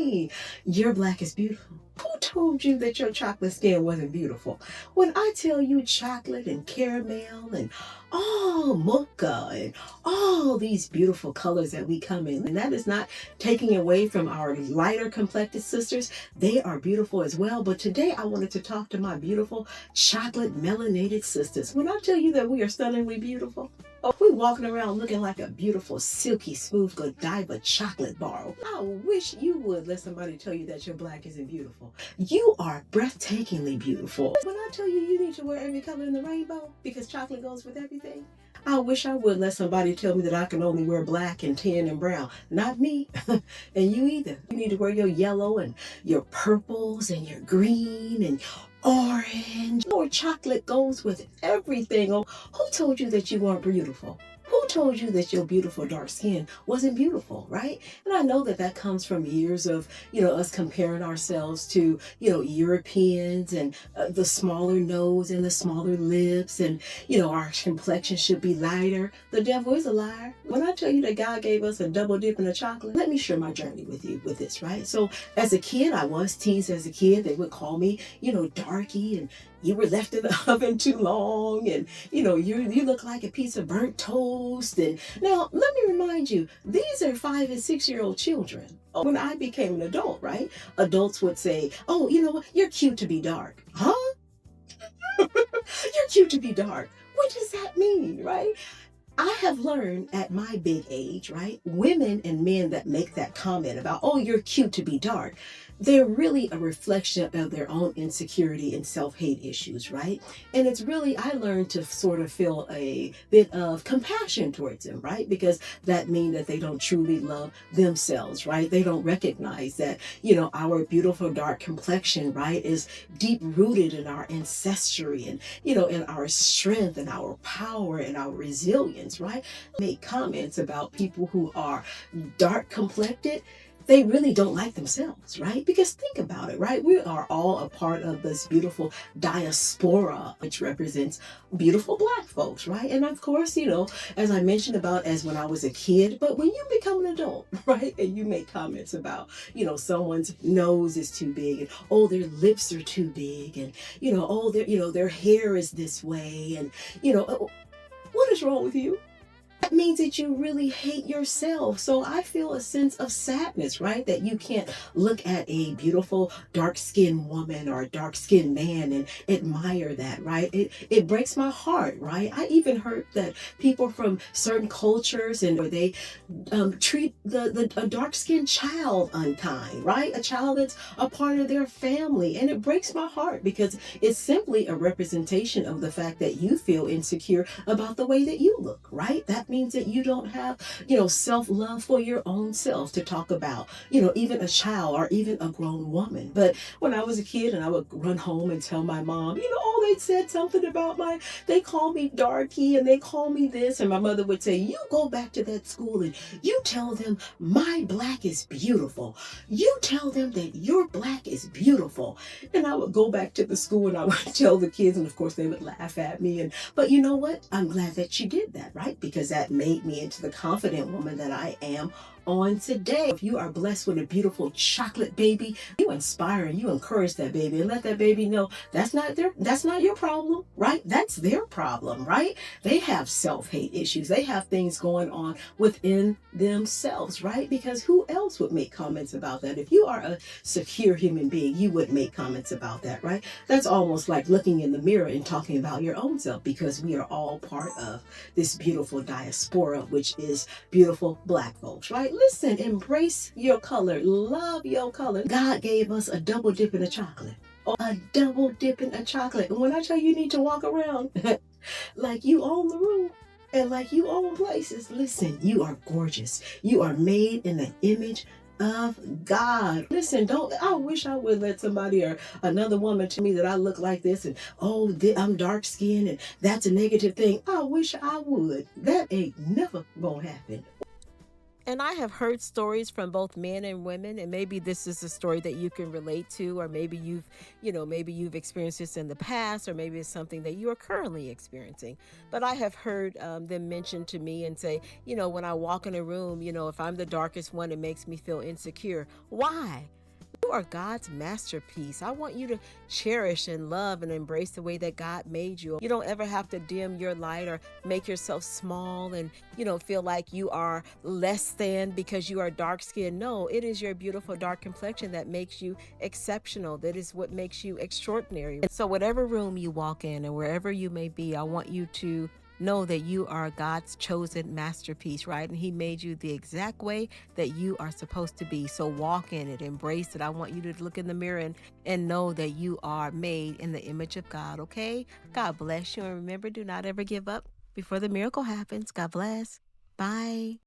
me your black is beautiful? Who told you that your chocolate skin wasn't beautiful? When I tell you chocolate and caramel and all mocha and all these beautiful colors that we come in, and that is not taking away from our lighter complected sisters. They are beautiful as well. But today I wanted to talk to my beautiful chocolate melanated sisters. When I tell you that we are stunningly beautiful, we're walking around looking like a beautiful, silky, smooth Godiva chocolate bar. I wish you would let somebody tell you that your black isn't beautiful. You are breathtakingly beautiful. When I tell you you need to wear every color in the rainbow because chocolate goes with everything, I wish I would let somebody tell me that I can only wear black and tan and brown. Not me. And you either. You need to wear your yellow and your purples and your green and orange. Or chocolate goes with everything. Oh, who told you that you weren't beautiful? Who told you that your beautiful dark skin wasn't beautiful, right? And I know that that comes from years of, us comparing ourselves to, Europeans and the smaller nose and the smaller lips and, our complexion should be lighter. The devil is a liar. When I tell you that God gave us a double dip in a chocolate, let me share my journey with you with this, right? So as a kid, I was teased as a kid. They would call me, darky, and you were left in the oven too long, and you look like a piece of burnt toast. And now let me remind you, these are 5 and 6-year-old children. When I became an adult, right, adults would say, oh, you know what, you're cute to be dark. Huh? You're cute to be dark. What does that mean, right? I have learned at my big age, right? Women and men that make that comment about, oh, you're cute to be dark, they're really a reflection of their own insecurity and self-hate issues, right? And it's really, I learned to sort of feel a bit of compassion towards them, right? Because that means that they don't truly love themselves, right? They don't recognize that, our beautiful dark complexion, right, is deep rooted in our ancestry and, in our strength and our power and our resilience, right? Make comments about people who are dark complected. They really don't like themselves, right? Because think about it, right? We are all a part of this beautiful diaspora, which represents beautiful black folks, right? And of course, as I mentioned about as when I was a kid, but when you become an adult, right? And you make comments about, someone's nose is too big and, oh, their lips are too big and, oh, their hair is this way and, what is wrong with you? That means that you really hate yourself. So I feel a sense of sadness, right? That you can't look at a beautiful dark-skinned woman or a dark-skinned man and admire that, right? It breaks my heart, right? I even heard that people from certain cultures and where they treat a dark-skinned child unkind, right? A child that's a part of their family. And it breaks my heart because it's simply a representation of the fact that you feel insecure about the way that you look, right? That means that you don't have, self-love for your own self to talk about, even a child or even a grown woman. But when I was a kid and I would run home and tell my mom, oh, they said something about they call me darky and they call me this. And my mother would say, you go back to that school and you tell them my black is beautiful. You tell them that your black is beautiful. And I would go back to the school and I would tell the kids, and of course they would laugh at me. But you know what? I'm glad that you did that, right? Because that made me into the confident woman that I am on today. If you are blessed with a beautiful chocolate baby, you inspire and you encourage that baby and let that baby know that's not your problem, right? That's their problem, right? They have self-hate issues. They have things going on within themselves, right? Because who else would make comments about that? If you are a secure human being, you would make comments about that, right? That's almost like looking in the mirror and talking about your own self, because we are all part of this beautiful diaspora, which is beautiful black folks, right? Listen, embrace your color, love your color. God gave us a double dip in a chocolate. A double dip in a chocolate. And when I tell you, you need to walk around like you own the room and like you own places, listen, you are gorgeous. You are made in the image of God. Listen, I wish I would let somebody or another woman tell me that I look like this and, oh, I'm dark skinned and that's a negative thing. I wish I would. That ain't never gonna happen. And I have heard stories from both men and women, and maybe this is a story that you can relate to, or maybe you've experienced this in the past, or maybe it's something that you are currently experiencing. But I have heard them mention to me and say, when I walk in a room, if I'm the darkest one, it makes me feel insecure. Why? You are God's masterpiece. I want you to cherish and love and embrace the way that God made you. You don't ever have to dim your light or make yourself small and, feel like you are less than because you are dark skinned. No, it is your beautiful dark complexion that makes you exceptional. That is what makes you extraordinary. So, whatever room you walk in and wherever you may be, I want you to know that you are God's chosen masterpiece, right? And He made you the exact way that you are supposed to be. So walk in it, embrace it. I want you to look in the mirror and know that you are made in the image of God, okay? God bless you. And remember, do not ever give up before the miracle happens. God bless. Bye.